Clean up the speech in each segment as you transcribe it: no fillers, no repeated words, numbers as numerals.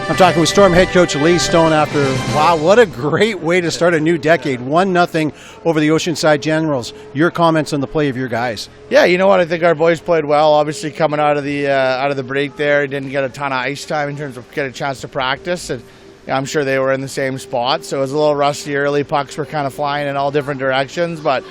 I'm talking with Storm head coach Lee Stone after, wow, what a great way to start a new decade. 1-0 over the Oceanside Generals. Your comments on the play of your guys? Yeah, you know what? I think our boys played well. Obviously, coming out of the break there, didn't get a ton of ice time in terms of get a chance to practice. And I'm sure they were in the same spot, so it was a little rusty early. Pucks were kind of flying in all different directions, but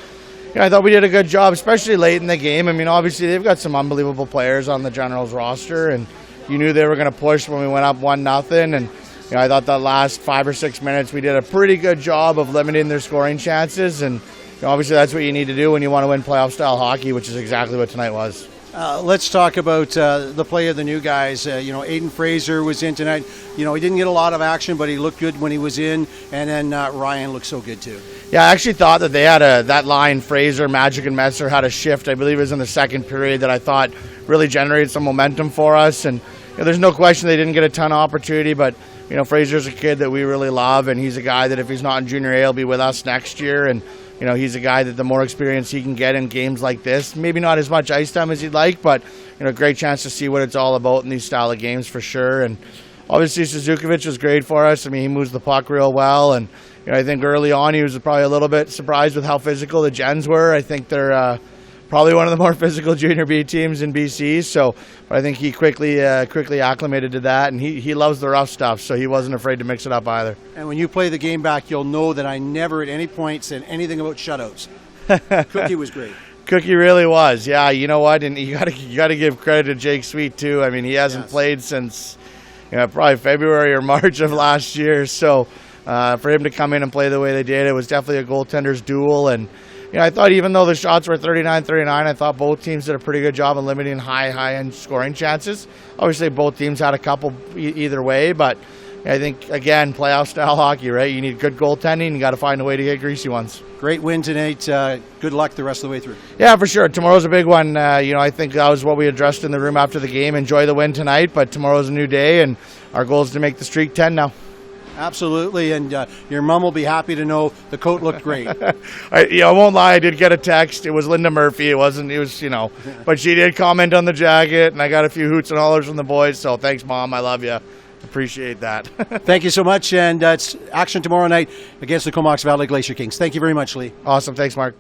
I thought we did a good job, especially late in the game. I mean, obviously, they've got some unbelievable players on the Generals roster, and you knew they were going to push when we went up 1-0. And I thought that last 5 or 6 minutes, we did a pretty good job of limiting their scoring chances. And obviously, that's what you need to do when you want to win playoff-style hockey, which is exactly what tonight was. Let's talk about the play of the new guys. Aiden Fraser was in tonight. He didn't get a lot of action, but he looked good when he was in. And then Ryan looked so good too. Yeah, I actually thought that they had that line, Fraser, Magic, and Messer had a shift. I believe it was in the second period that I thought really generated some momentum for us. And there's no question they didn't get a ton of opportunity, but Fraser's a kid that we really love, and he's a guy that if he's not in junior A, he'll be with us next year. And he's a guy that the more experience he can get in games like this, maybe not as much ice time as he'd like, but great chance to see what it's all about in these style of games for sure. And obviously Suzukovic was great for us. I mean, he moves the puck real well, and I think early on he was probably a little bit surprised with how physical the Gens were. I think they're probably one of the more physical junior B teams in BC. But I think he quickly acclimated to that, and he loves the rough stuff, so he wasn't afraid to mix it up either. And when you play the game back, you'll know that I never at any point said anything about shutouts. Cookie was great. Cookie really was. Yeah, you know what? And you got to give credit to Jake Sweet too. I mean, he hasn't played since probably February or March of last year. So for him to come in and play the way they did, it was definitely a goaltender's duel. And I thought even though the shots were 39-39, I thought both teams did a pretty good job of limiting high-end scoring chances. Obviously, both teams had a couple either way, but I think, again, playoff-style hockey, right? You need good goaltending. You got to find a way to get greasy ones. Great win tonight. Good luck the rest of the way through. Yeah, for sure. Tomorrow's a big one. I think that was what we addressed in the room after the game. Enjoy the win tonight, but tomorrow's a new day, and our goal is to make the streak 10 now. Absolutely, and your mom will be happy to know the coat looked great. I won't lie, I did get a text. It was Linda Murphy. But she did comment on the jacket, and I got a few hoots and hollers from the boys, so thanks, Mom. I love you. Appreciate that. Thank you so much, and it's action tomorrow night against the Comox Valley Glacier Kings. Thank you very much, Lee. Awesome. Thanks, Mark.